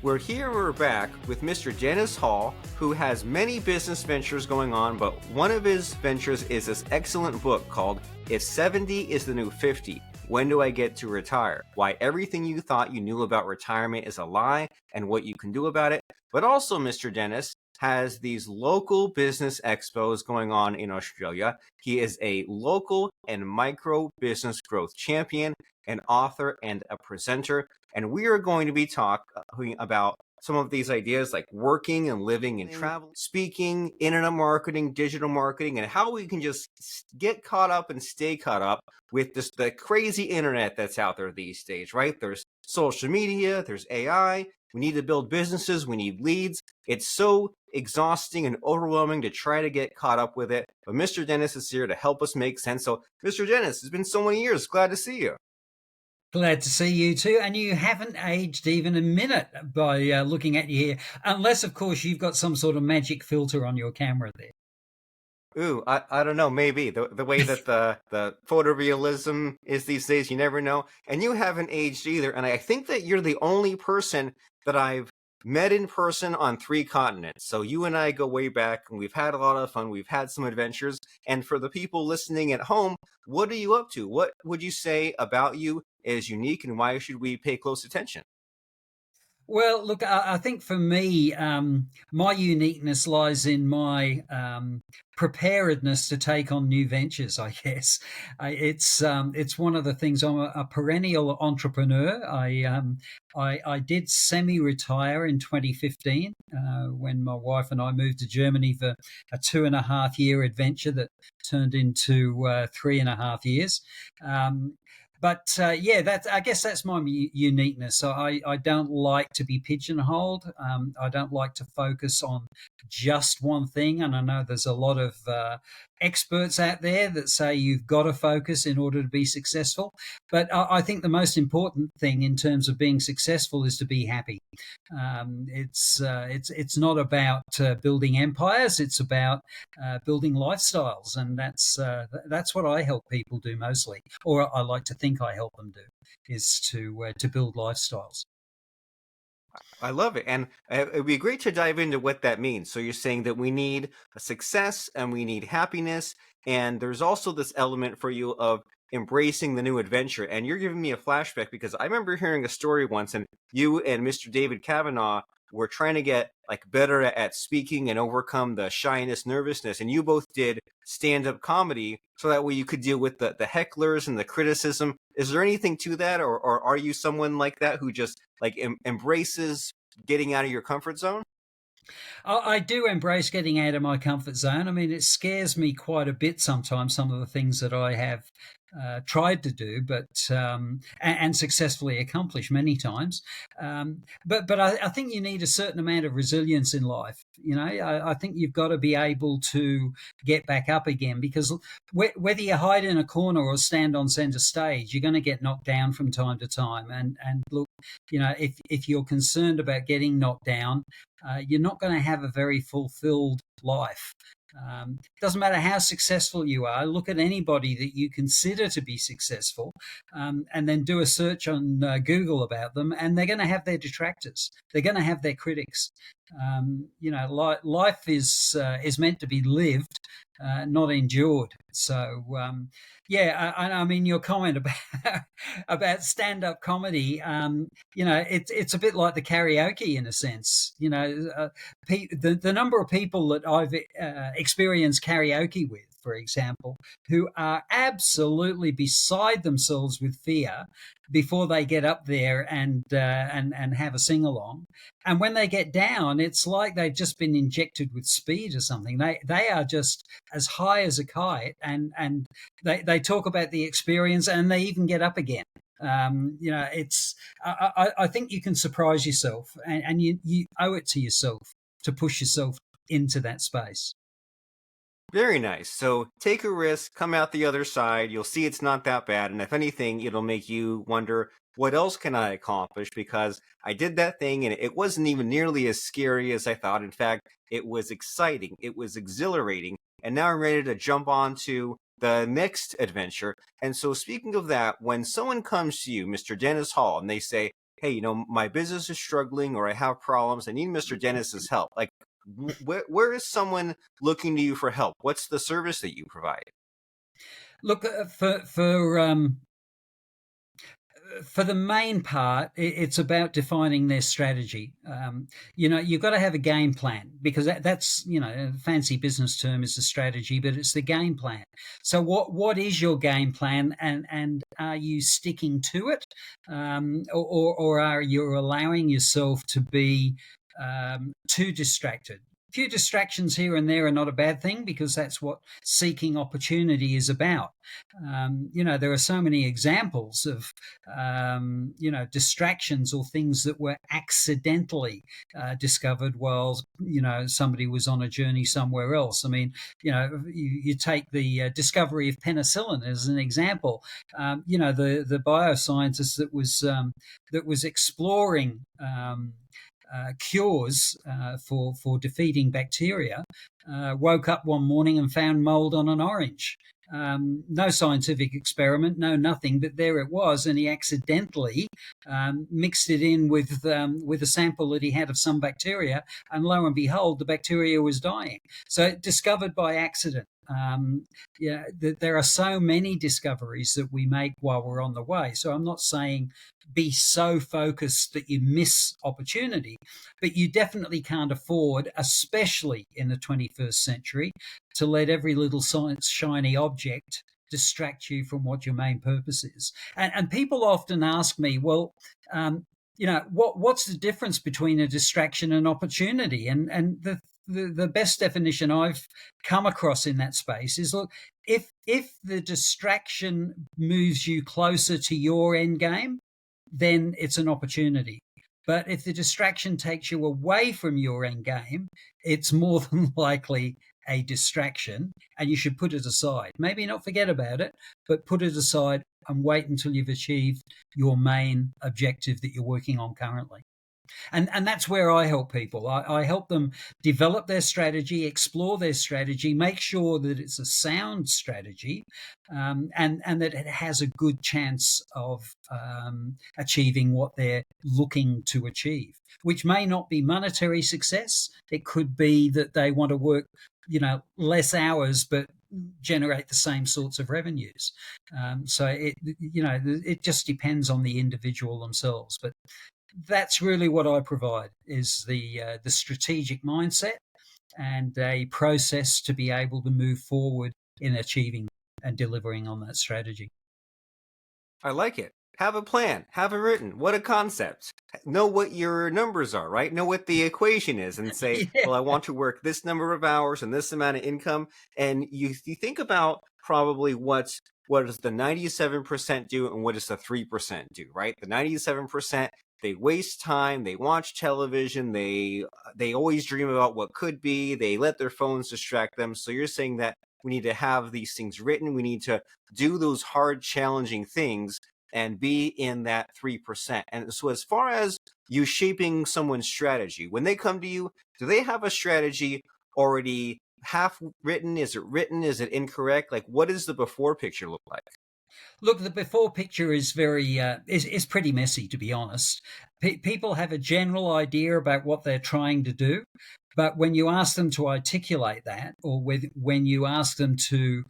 We're back with Mr. Dennis Hall, who has many business ventures going on, but one of his ventures is this excellent book called If 70 is the New 50, When Do I Get to Retire? Why everything you thought you knew about retirement is a lie and what you can do about it. But also, Mr. Dennis has these local business expos going on in Australia. He is a local and micro business growth champion, an author, and a presenter. And we are going to be talking about some of these ideas like working and living and travel, speaking, internet marketing, digital marketing, and how we can just get caught up and stay caught up with the crazy internet that's out there these days, right? There's social media, there's AI. We need to build businesses. We need leads. It's so exhausting and overwhelming to try to get caught up with it. But Mr. Dennis is here to help us make sense. So, Mr. Dennis, it's been so many years. Glad to see you. Glad to see you too. And you haven't aged even a minute by looking at you here, unless, of course, you've got some sort of magic filter on your camera there. Ooh, I don't know, maybe. The way that the photorealism is these days, you never know. And you haven't aged either. And I think that you're the only person that I've met in person on 3 continents. So you and I go way back, and we've had a lot of fun. We've had some adventures. And for the people listening at home, what are you up to? What would you say about you is unique, and why should we pay close attention? Well, look, I think for me, my uniqueness lies in my preparedness to take on new ventures. I guess it's one of the things. I'm a perennial entrepreneur. I did semi-retire in 2015 when my wife and I moved to Germany for a 2.5 year adventure that turned into 3.5 years. Yeah, I guess that's my uniqueness. So I don't like to be pigeonholed. I don't like to focus on just one thing. And I know there's a lot of experts out there that say you've got to focus in order to be successful. But I think the most important thing in terms of being successful is to be happy. It's not about building empires. It's about building lifestyles, and that's what I help people do mostly, or I like to think I help them do, is to build lifestyles. I love it. And it'd be great to dive into what that means. So you're saying that we need a success and we need happiness. And there's also this element for you of embracing the new adventure. And you're giving me a flashback because I remember hearing a story once, and you and Mr. David Kavanaugh were trying to get like better at speaking and overcome the shyness, nervousness. And you both did stand-up comedy so that way you could deal with the hecklers and the criticism. Is there anything to that? Or are you someone like that who just like embraces getting out of your comfort zone? I do embrace getting out of my comfort zone. I mean, it scares me quite a bit sometimes, some of the things that I have tried to do, but and successfully accomplished many times. But I think you need a certain amount of resilience in life. You know, I think you've got to be able to get back up again, because whether you hide in a corner or stand on center stage, you're going to get knocked down from time to time. And look, you know, if you're concerned about getting knocked down, you're not going to have a very fulfilled life. Doesn't matter how successful you are. Look at anybody that you consider to be successful, and then do a search on Google about them, and they're going to have their detractors. They're going to have their critics. You know, life is meant to be lived, not endured. So, yeah, I mean, your comment about about stand-up comedy, you know, it's a bit like the karaoke in a sense. You know, the number of people that I've experienced karaoke with, for example, who are absolutely beside themselves with fear before they get up there and have a sing along, and when they get down, it's like they've just been injected with speed or something. They are just as high as a kite, and they talk about the experience, and they even get up again. You know, I think you can surprise yourself, and you owe it to yourself to push yourself into that space. Very nice. So take a risk, come out the other side. You'll see it's not that bad. And if anything, it'll make you wonder, what else can I accomplish? Because I did that thing and it wasn't even nearly as scary as I thought. In fact, it was exciting. It was exhilarating. And now I'm ready to jump on to the next adventure. And so speaking of that, when someone comes to you, Mr. Dennis Hall, and they say, hey, my business is struggling or I have problems. I need Mr. Dennis's help. Like, where is someone looking to you for help? What's the service that you provide? Look, for the main part, it's about defining their strategy. You've got to have a game plan, because that's a fancy business term is a strategy, but it's the game plan. So what is your game plan, and are you sticking to it, or are you allowing yourself to be too distracted? Few distractions here and there are not a bad thing, because that's what seeking opportunity is about. There are so many examples of distractions or things that were accidentally discovered while somebody was on a journey somewhere else. I mean, you take the discovery of penicillin as an example. The bioscientist that was exploring cures for defeating bacteria woke up one morning and found mold on an orange. No scientific experiment, no nothing, but there it was, and he accidentally mixed it in with a sample that he had of some bacteria, and lo and behold, the bacteria was dying. So discovered by accident. There are so many discoveries that we make while we're on the way. So I'm not saying be so focused that you miss opportunity, but you definitely can't afford, especially in the 21st century, to let every little science shiny object distract you from what your main purpose is. And people often ask me, well, what's the difference between a distraction and opportunity? And the best definition I've come across in that space is, look, if the distraction moves you closer to your end game, then it's an opportunity. But if the distraction takes you away from your end game, it's more than likely a distraction, and you should put it aside. Maybe not forget about it, but put it aside and wait until you've achieved your main objective that you're working on currently. And that's where I help people. I help them develop their strategy, explore their strategy, make sure that it's a sound strategy, and that it has a good chance of achieving what they're looking to achieve, which may not be monetary success. It could be that they want to work less hours, but generate the same sorts of revenues. So it just depends on the individual themselves. But that's really what I provide, is the strategic mindset and a process to be able to move forward in achieving and delivering on that strategy. I like it. Have a plan. Have it written. What a concept. Know what your numbers are, right? Know what the equation is, and say, Yeah. well, I want to work this number of hours and this amount of income. And you think about probably what does the 97% do and what does the 3% do, right? The 97%, they waste time, they watch television, they always dream about what could be, they let their phones distract them. So you're saying that we need to have these things written, we need to do those hard, challenging things and be in that 3%. And so as far as you shaping someone's strategy, when they come to you, do they have a strategy already half written? Is it written? Is it incorrect? Like, what does the before picture look like? Look, the before picture is very is pretty messy, to be honest. People have a general idea about what they're trying to do, but when you ask them to articulate that, or when you ask them to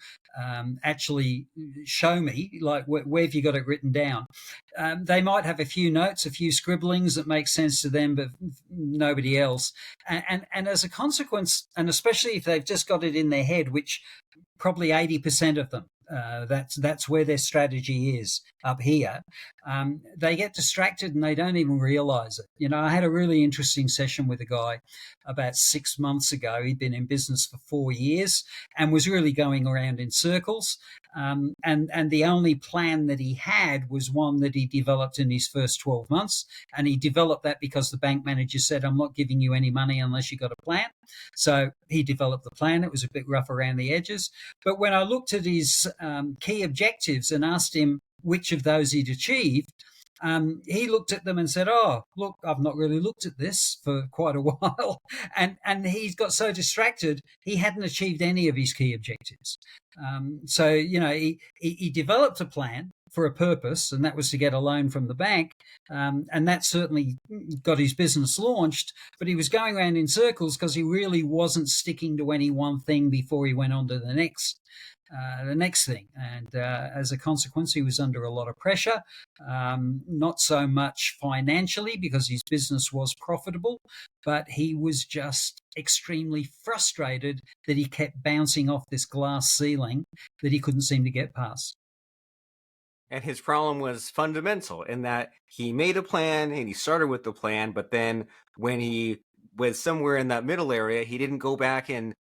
actually show me, like, where have you got it written down, they might have a few notes, a few scribblings that make sense to them, but nobody else. And as a consequence, and especially if they've just got it in their head, which probably 80% of them, that's where their strategy is, up here. They get distracted and they don't even realize it. I had a really interesting session with a guy about 6 months ago. He'd been in business for 4 years and was really going around in circles. And the only plan that he had was one that he developed in his first 12 months. And he developed that because the bank manager said, I'm not giving you any money unless you got a plan. So he developed the plan. It was a bit rough around the edges. But when I looked at his key objectives and asked him which of those he'd achieved, he looked at them and said, "Oh, look, I've not really looked at this for quite a while," and he got so distracted he hadn't achieved any of his key objectives. So he developed a plan for a purpose, and that was to get a loan from the bank, and that certainly got his business launched. But he was going around in circles because he really wasn't sticking to any one thing before he went on to the next thing. And as a consequence, he was under a lot of pressure, not so much financially because his business was profitable, but he was just extremely frustrated that he kept bouncing off this glass ceiling that he couldn't seem to get past. And his problem was fundamental in that he made a plan and he started with the plan, but then when he was somewhere in that middle area, he didn't go back and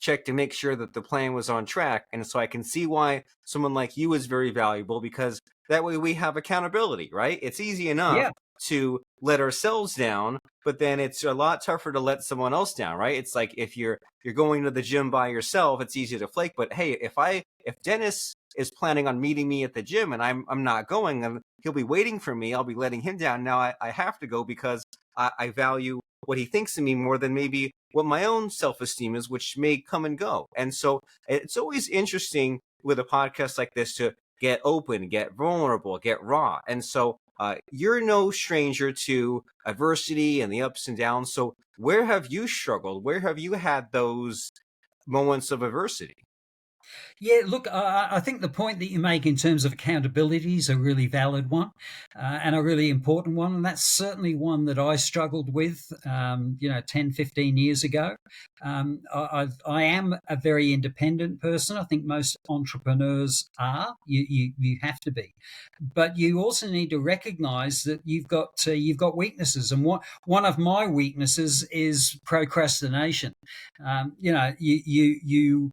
check to make sure that the plan was on track. And so I can see why someone like you is very valuable, because that way we have accountability, right? It's easy enough Yeah. to let ourselves down, but then it's a lot tougher to let someone else down, right? It's like if you're going to the gym by yourself, it's easy to flake. But hey, if Dennis is planning on meeting me at the gym and I'm not going, and he'll be waiting for me, I'll be letting him down. Now I have to go because I value what he thinks of me more than maybe what my own self-esteem is, which may come and go. And so it's always interesting with a podcast like this to get open, get vulnerable, get raw. And so you're no stranger to adversity and the ups and downs. So where have you struggled? Where have you had those moments of adversity? Yeah, look, I think the point that you make in terms of accountability is a really valid one, and a really important one. And that's certainly one that I struggled with, 10, 15 years ago. I am a very independent person. I think most entrepreneurs are. You have to be. But you also need to recognize that you've got weaknesses. And one of my weaknesses is procrastination. You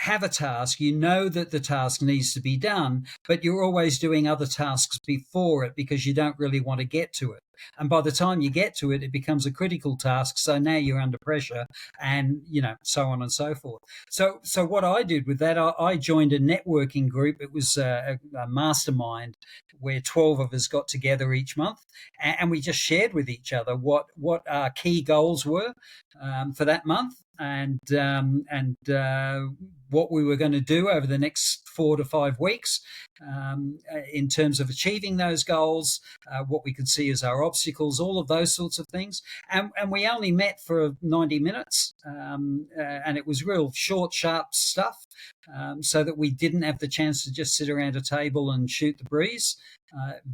have a task, you know that the task needs to be done, but you're always doing other tasks before it because you don't really want to get to it. And by the time you get to it, it becomes a critical task. So now you're under pressure, and so on and so forth. So what I did with that, I joined a networking group. It was a mastermind where 12 of us got together each month, and we just shared with each other what our key goals were for that month, and what we were going to do over the next 4 to 5 weeks in terms of achieving those goals, what we could see as our obstacles, all of those sorts of things. And we only met for 90 minutes, and it was real short, sharp stuff, so that we didn't have the chance to just sit around a table and shoot the breeze.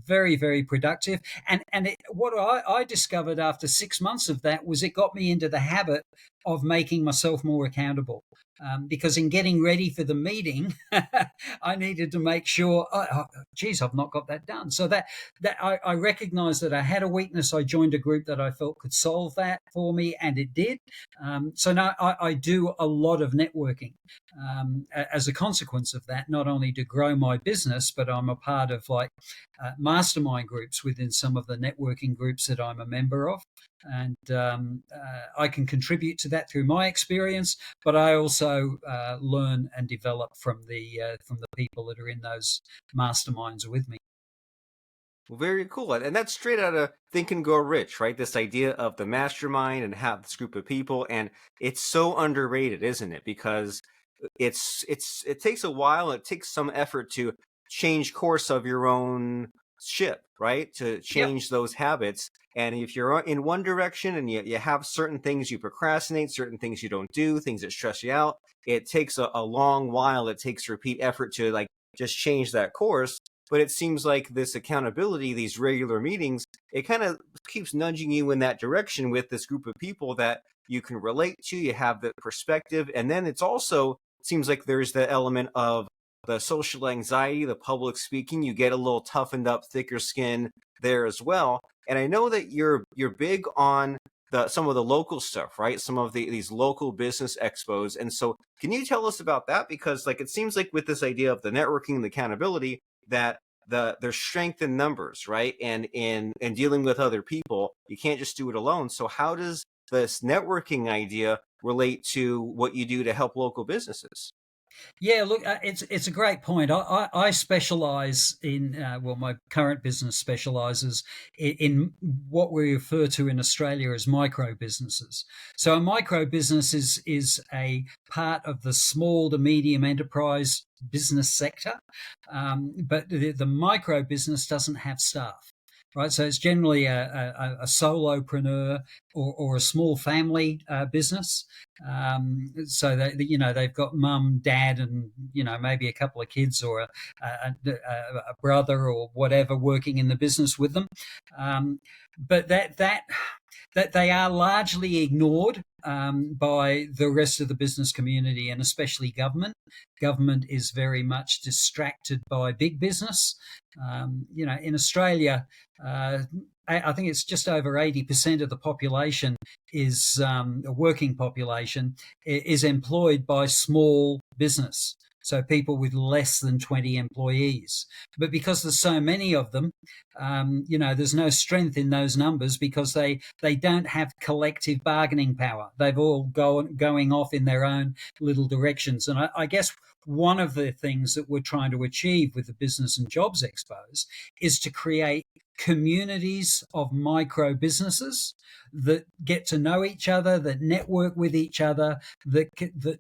Very, very productive. And what I discovered after 6 months of that was it got me into the habit of making myself more accountable. Because in getting ready for the meeting, I needed to make sure, geez, I've not got that done. So that I recognized that I had a weakness. I joined a group that I felt could solve that for me, and it did. So now I do a lot of networking as a consequence of that, not only to grow my business, but I'm a part of mastermind groups within some of the networking groups that I'm a member of. And I can contribute to that through my experience, but I also learn and develop from the people that are in those masterminds with me. Well, very cool. And that's straight out of Think and Grow Rich, right? This idea of the mastermind and have this group of people. And it's so underrated, isn't it? Because it takes a while, it takes some effort to change course of your own ship, right? To Yep. change those habits. And if you're in one direction and you have certain things you procrastinate, certain things you don't do, things that stress you out, it takes a long while. It takes repeat effort to just change that course. But it seems like this accountability, these regular meetings, it kind of keeps nudging you in that direction with this group of people that you can relate to. You have the perspective. And then it's also seems like there's the element of the social anxiety, the public speaking. You get a little toughened up, thicker skin there as well. And I know that you're big on some of the local stuff, right? Some of these local business expos. And so can you tell us about that? Because it seems like with this idea of the networking and the accountability, that there's strength in numbers, right? And in dealing with other people, you can't just do it alone. So how does this networking idea relate to what you do to help local businesses? Yeah, look, it's a great point. I specialize in well, my current business specializes in what we refer to in Australia as micro businesses. So a micro business is a part of the small to medium enterprise business sector, but the micro business doesn't have staff. Right, so it's generally a solopreneur or a small family business, so that they've got mum, dad, and maybe a couple of kids or a brother or whatever working in the business with them. But that they are largely ignored by the rest of the business community and especially government. Government is very much distracted by big business. In Australia, I think it's just over 80% of the population is a working population is employed by small business. So people with less than 20 employees. But because there's so many of them, there's no strength in those numbers because they don't have collective bargaining power. They've all going off in their own little directions. And I guess one of the things that we're trying to achieve with the Business and Jobs Expos is to create communities of micro businesses that get to know each other, that network with each other, that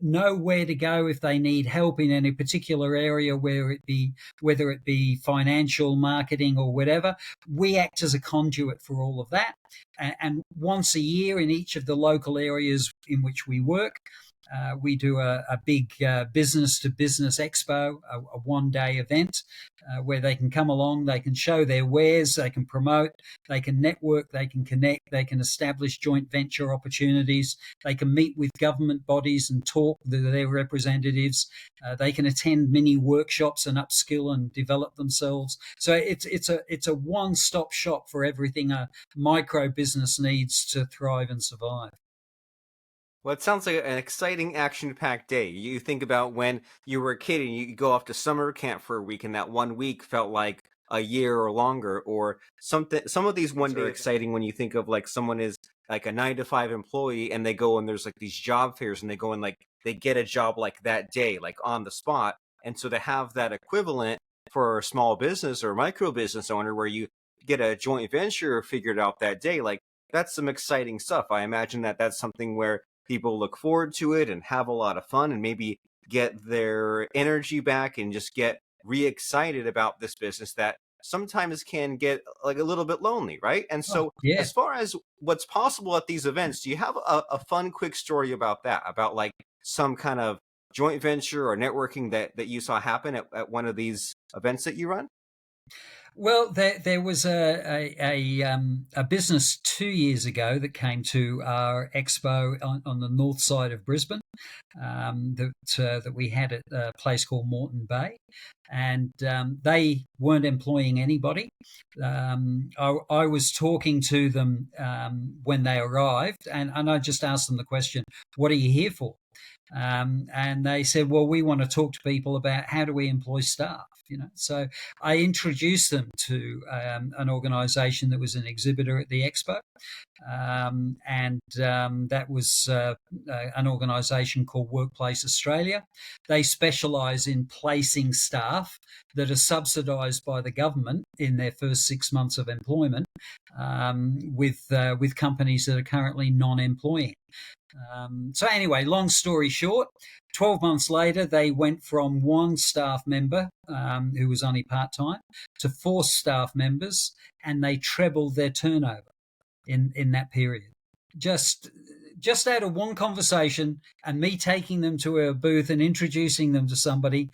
know where to go if they need help in any particular area, whether it be financial, marketing, or whatever. We act as a conduit for all of that. And once a year in each of the local areas in which we work, we do a big business to business expo, a 1 day event where they can come along, they can show their wares, they can promote, they can network, they can connect, they can establish joint venture opportunities, they can meet with government bodies and talk to their representatives, they can attend mini workshops and upskill and develop themselves. So it's a one-stop shop for everything a micro business needs to thrive and survive. Well, it sounds like an exciting, action-packed day. You think about when you were a kid and you go off to summer camp for a week, and that 1 week felt like a year or longer, or something. Some of these one day exciting when you think of like someone is like a 9 to 5 employee, and they go and there's like these job fairs, and they go and like they get a job like that day, like on the spot. And so to have that equivalent for a small business or micro business owner, where you get a joint venture figured out that day, like that's some exciting stuff. I imagine that that's something where people look forward to it and have a lot of fun and maybe get their energy back and just get re-excited about this business that sometimes can get like a little bit lonely, right? And Oh, so yeah. as far as what's possible at these events, do you have a fun quick story about that, about like some kind of joint venture or networking that you saw happen at one of these events that you run? Well, there was a business 2 years ago that came to our expo on the north side of Brisbane, that we had at a place called Moreton Bay, and they weren't employing anybody. I was talking to them when they arrived, and I just asked them the question, "What are you here for?" And they said, "Well, we want to talk to people about how do we employ staff." So I introduced them to an organisation that was an exhibitor at the expo, and that was an organisation called Workplace Australia. They specialise in placing staff that are subsidised by the government in their first 6 months of employment with companies that are currently non-employing. So anyway, long story short, 12 months later, they went from one staff member who was only part-time to 4 staff members, and they trebled their turnover in that period. Just just out of one conversation and me taking them to a booth and introducing them to somebody,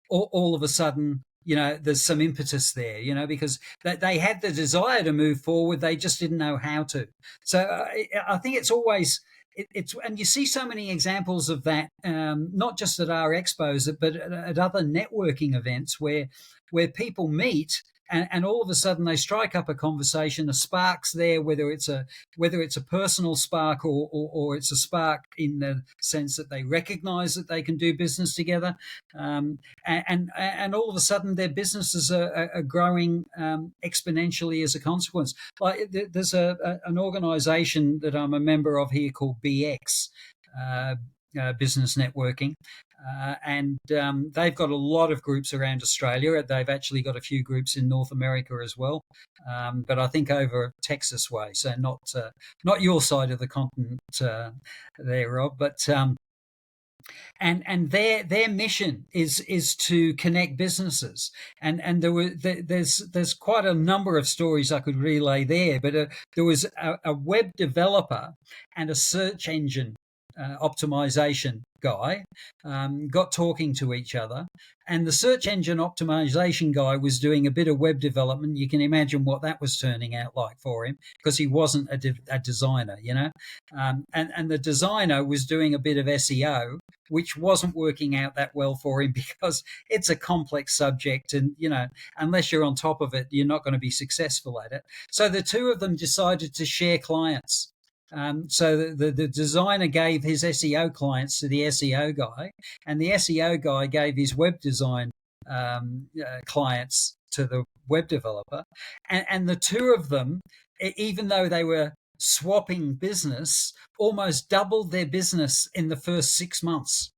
all of a sudden, there's some impetus there, because they had the desire to move forward. They just didn't know how to. So I think it's always, it's, and you see so many examples of that, not just at our expos, but at other networking events where people meet and all of a sudden they strike up a conversation, a spark's there, whether it's a personal spark or it's a spark in the sense that they recognize that they can do business together, and all of a sudden their businesses are growing exponentially as a consequence. Like there's an organization that I'm a member of here called BX. Business networking, and they've got a lot of groups around Australia. They've actually got a few groups in North America as well, but I think over Texas way, so not your side of the continent there, Rob. But and their mission is to connect businesses, and there's quite a number of stories I could relay there, but there was a web developer and a search engine optimization guy got talking to each other, and the search engine optimization guy was doing a bit of web development. You can imagine what that was turning out like for him, because he wasn't a designer, and the designer was doing a bit of SEO, which wasn't working out that well for him because it's a complex subject, and unless you're on top of it, you're not going to be successful at it. So the two of them decided to share clients. So the designer gave his SEO clients to the SEO guy, and the SEO guy gave his web design clients to the web developer. And the two of them, even though they were swapping business, almost doubled their business in the first 6 months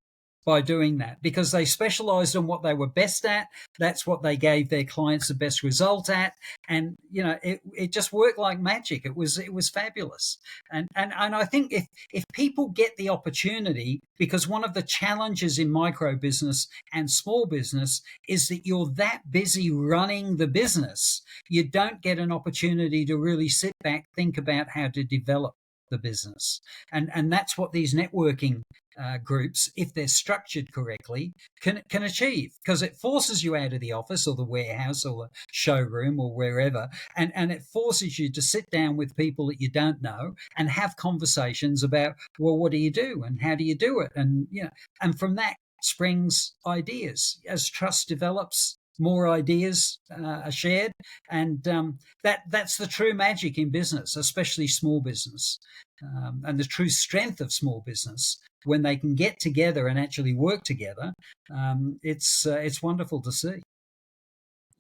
by doing that, because they specialized on what they were best at. That's what they gave their clients the best result at. And, it just worked like magic. It was fabulous. And I think if people get the opportunity, because one of the challenges in micro business and small business is that you're that busy running the business, you don't get an opportunity to really sit back, think about how to develop the business. And that's what these networking groups, if they're structured correctly, can achieve, because it forces you out of the office or the warehouse or the showroom or wherever, and it forces you to sit down with people that you don't know and have conversations about, well, what do you do and how do you do it, and from that springs ideas. As trust develops, more ideas are shared, and that's the true magic in business, especially small business, and the true strength of small business when they can get together and actually work together. It's wonderful to see.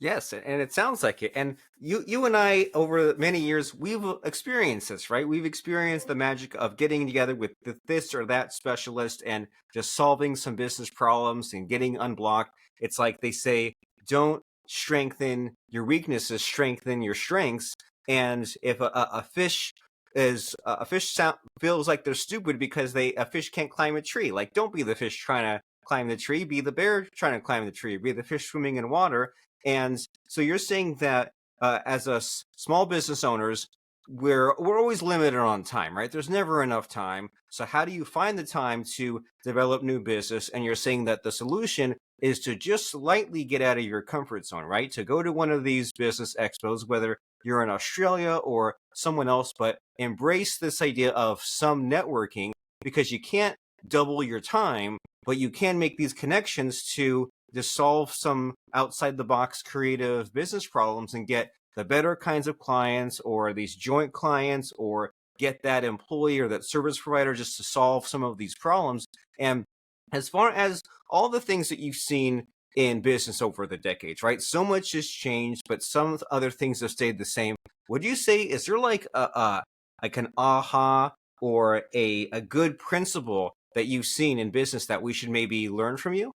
Yes, and it sounds like it. And you and I, over many years, we've experienced this, right? We've experienced the magic of getting together with this or that specialist and just solving some business problems and getting unblocked. It's like they say, don't strengthen your weaknesses, strengthen your strengths. And if a fish feels like they're stupid because a fish can't climb a tree, like, don't be the fish trying to climb the tree, be the bear trying to climb the tree, be the fish swimming in water. And so you're saying that as small business owners, we're always limited on time, right? There's never enough time. So how do you find the time to develop new business? And you're saying that the solution is to just slightly get out of your comfort zone, right? To go to one of these business expos, whether you're in Australia or someone else, but embrace this idea of some networking, because you can't double your time, but you can make these connections to solve some outside the box creative business problems and get the better kinds of clients, or these joint clients, or get that employee or that service provider just to solve some of these problems. And as far as all the things that you've seen in business over the decades, right? So much has changed, but some other things have stayed the same. Would you say, is there like an aha or a good principle that you've seen in business that we should maybe learn from you?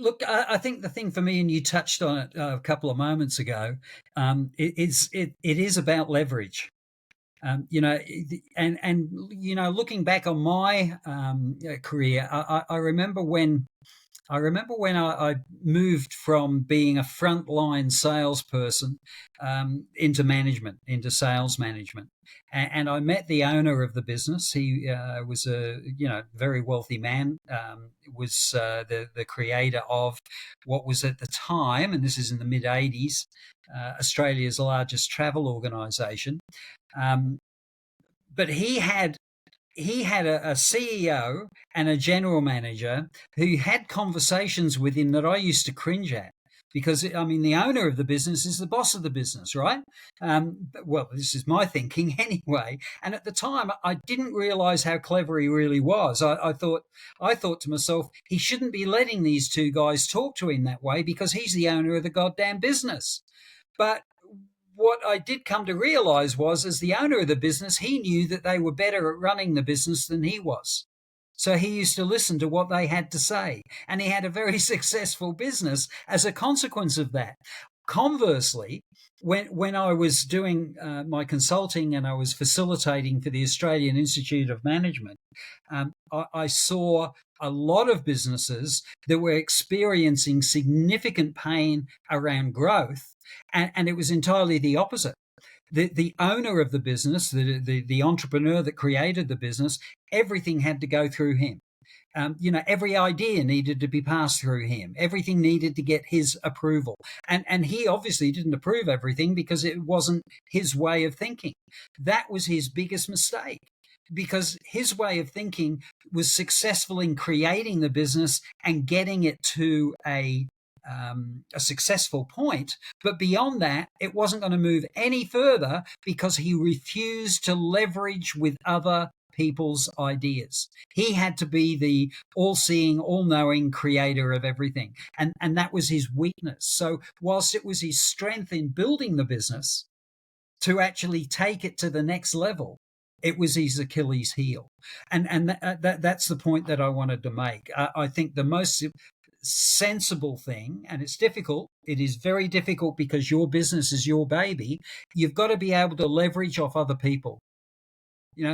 Look, I think the thing for me, and you touched on it a couple of moments ago, it is about leverage. Looking back on my career, I remember when I moved from being a frontline salesperson into management, into sales management, and I met the owner of the business. He was a very wealthy man. Was the creator of what was at the time, and this is in the mid '80s, Australia's largest travel organisation. But he had a CEO and a general manager who had conversations with him that I used to cringe at, because I mean, the owner of the business is the boss of the business, right? Well, this is my thinking anyway. And at the time, I didn't realize how clever he really was. I thought to myself, he shouldn't be letting these two guys talk to him that way, because he's the owner of the goddamn business. But what I did come to realize was, as the owner of the business, he knew that they were better at running the business than he was. So he used to listen to what they had to say. And he had a very successful business as a consequence of that. Conversely, when I was doing my consulting and I was facilitating for the Australian Institute of Management, I saw a lot of businesses that were experiencing significant pain around growth, and it was entirely the opposite. The owner of the business, the entrepreneur that created the business, everything had to go through him. Every idea needed to be passed through him. Everything needed to get his approval. And he obviously didn't approve everything because it wasn't his way of thinking. That was his biggest mistake, because his way of thinking was successful in creating the business and getting it to a successful point. But beyond that, it wasn't going to move any further because he refused to leverage with other people's ideas. He had to be the all-seeing, all-knowing creator of everything. And that was his weakness. So whilst it was his strength in building the business to actually take it to the next level, it was his Achilles heel. And that's the point that I wanted to make. I think the most sensible thing, and it's difficult, it is very difficult because your business is your baby, you've got to be able to leverage off other people.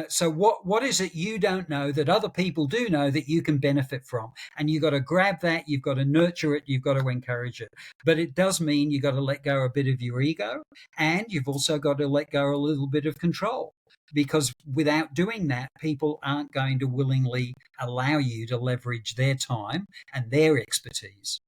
So what is it you don't know that other people do know that you can benefit from? And you've got to grab that, you've got to nurture it, you've got to encourage it. But it does mean you've got to let go a bit of your ego, and you've also got to let go a little bit of control. Because without doing that, people aren't going to willingly allow you to leverage their time and their expertise.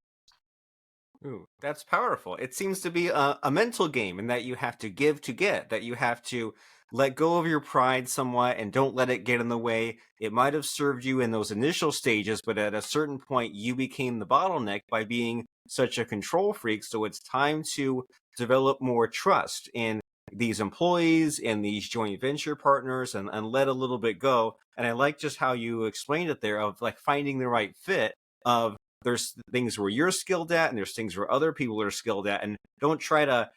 Ooh, that's powerful. It seems to be a mental game in that you have to give to get, that you have to let go of your pride somewhat and don't let it get in the way. It might have served you in those initial stages, but at a certain point, you became the bottleneck by being such a control freak. So it's time to develop more trust in these employees and these joint venture partners, and let a little bit go. And I like just how you explained it there of like finding the right fit of there's things where you're skilled at and there's things where other people are skilled at, and don't try to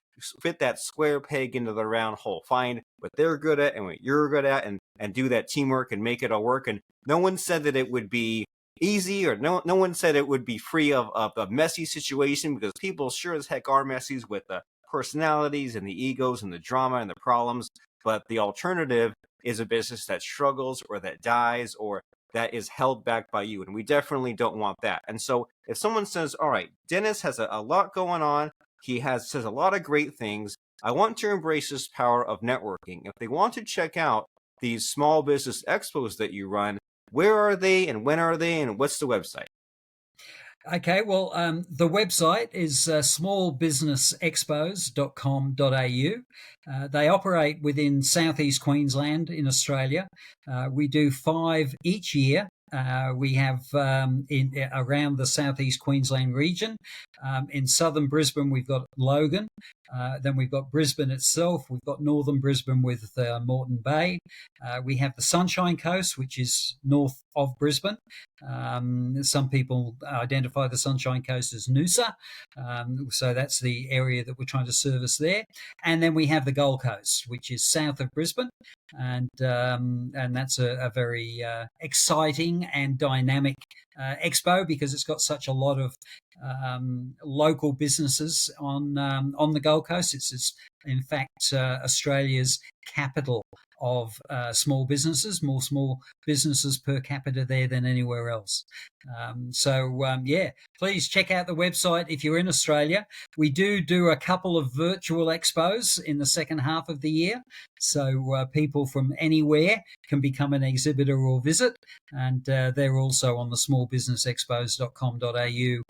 fit that square peg into the round hole. Find what they're good at and what you're good at, and do that teamwork and make it all work. And no one said that it would be easy, or no one said it would be free of a messy situation, because people sure as heck are messy with the personalities and the egos and the drama and the problems. But the alternative is a business that struggles or that dies or that is held back by you. And we definitely don't want that. And so if someone says, all right, Dennis has a lot going on, he says a lot of great things, I want to embrace this power of networking. If they want to check out these small business expos that you run, where are they and when are they and what's the website? Okay, well, the website is smallbusinessexpos.com.au. They operate within Southeast Queensland in Australia. We do 5 each year. We have around the Southeast Queensland region. In southern Brisbane, we've got Logan. Then we've got Brisbane itself. We've got northern Brisbane with Moreton Bay. We have the Sunshine Coast, which is north of Brisbane. Some people identify the Sunshine Coast as Noosa. So that's the area that we're trying to service there. And then we have the Gold Coast, which is south of Brisbane. And that's a very exciting and dynamic expo, because it's got such a lot of local businesses on the Gold Coast. It's in fact Australia's capital of small businesses, more small businesses per capita there than anywhere else. Yeah, please check out the website if you're in Australia. We do a couple of virtual expos in the second half of the year, so people from anywhere can become an exhibitor or visit, and they're also on the smallbusinessexpos.com.au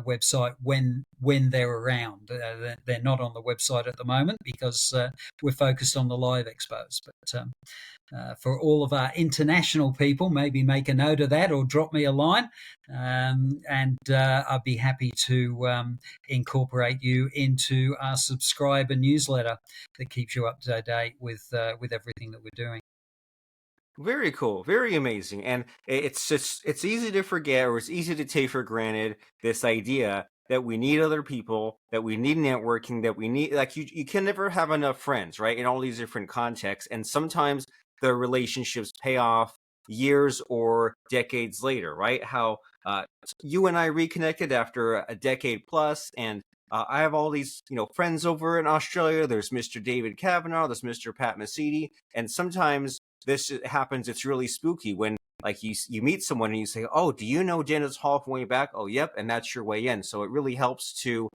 website when they're around. They're not on the website at the moment because we're focused on the live expos. But for all of our international people, maybe make a note of that or drop me a line, and I'd be happy to incorporate you into our subscriber newsletter that keeps you up to date with everything that we're doing. Very cool, very amazing. And it's easy to forget, or it's easy to take for granted, this idea that we need other people, that we need networking, that we need, like, you can never have enough friends, right? In all these different contexts. And sometimes the relationships pay off years or decades later, right? How you and I reconnected after a decade plus, and I have all these, friends over in Australia. There's Mr. David Kavanaugh, there's Mr. Pat Mesiti, and sometimes this happens. It's really spooky when like you meet someone and you say, "Oh, do you know Dennis Hall from way back?" "Oh, yep," and that's your way in. So it really helps to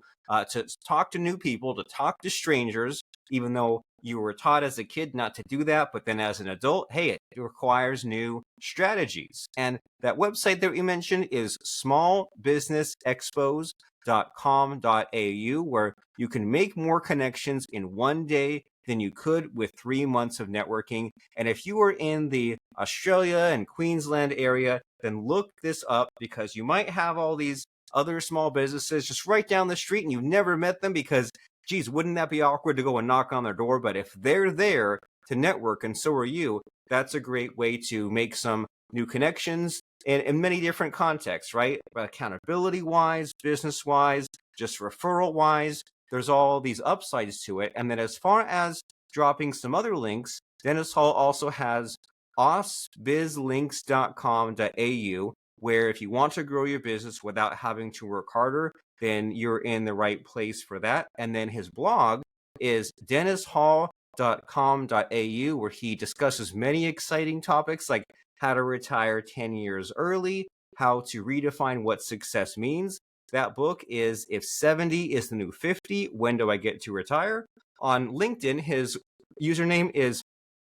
talk to new people, to talk to strangers, even though you were taught as a kid not to do that. But then as an adult, hey, it requires new strategies. And that website that you mentioned is smallbusinessexpos.com.au, where you can make more connections in one day than you could with 3 months of networking. And if you are in the Australia and Queensland area, then look this up, because you might have all these other small businesses just right down the street and you've never met them, because geez, wouldn't that be awkward to go and knock on their door? But if they're there to network and so are you, that's a great way to make some new connections in many different contexts, right? Accountability wise, business wise, just referral wise, there's all these upsides to it. And then as far as dropping some other links, Dennis Hall also has osbizlinks.com.au, where if you want to grow your business without having to work harder, then you're in the right place for that. And then his blog is dennishall.com.au, where he discusses many exciting topics like how to retire 10 years early, how to redefine what success means. That book is If 70 is the New 50, When Do I Get to Retire? On LinkedIn, his username is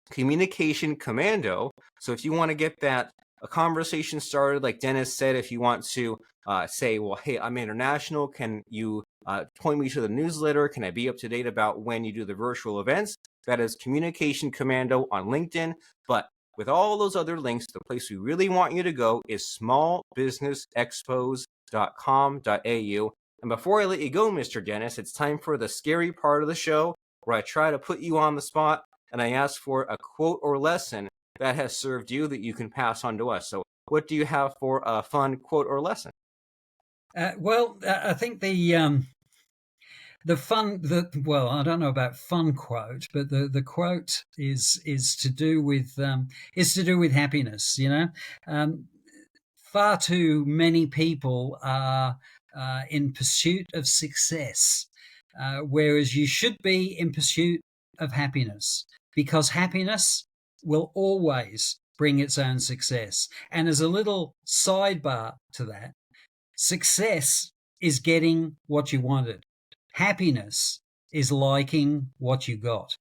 Communication Commando. So if you want to get that a conversation started, like Dennis said, if you want to say, well, hey, I'm international, can you point me to the newsletter? Can I be up to date about when you do the virtual events? That is Communication Commando on LinkedIn. But with all those other links, the place we really want you to go is smallbusinessexpos.com.au. And before I let you go, Mr. Dennis, it's time for the scary part of the show, where I try to put you on the spot and I ask for a quote or lesson that has served you that you can pass on to us. So what do you have for a fun quote or lesson? I think the fun, well, I don't know about fun quote, but the quote is to do with happiness. Far too many people are in pursuit of success, whereas you should be in pursuit of happiness, because happiness will always bring its own success. And as a little sidebar to that, success is getting what you wanted. Happiness is liking what you got.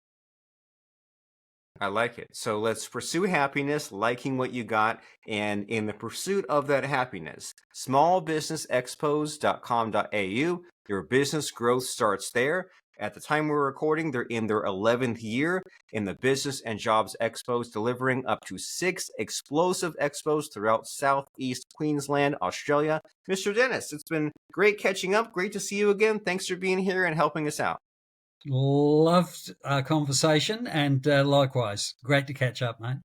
I like it. So let's pursue happiness, liking what you got, and in the pursuit of that happiness, smallbusinessexpos.com.au, your business growth starts there. At the time we're recording, they're in their 11th year in the Business and Jobs Expos, delivering up to 6 explosive expos throughout Southeast Queensland, Australia. Mr. Dennis, it's been great catching up. Great to see you again. Thanks for being here and helping us out. Loved our conversation, and likewise, great to catch up, mate.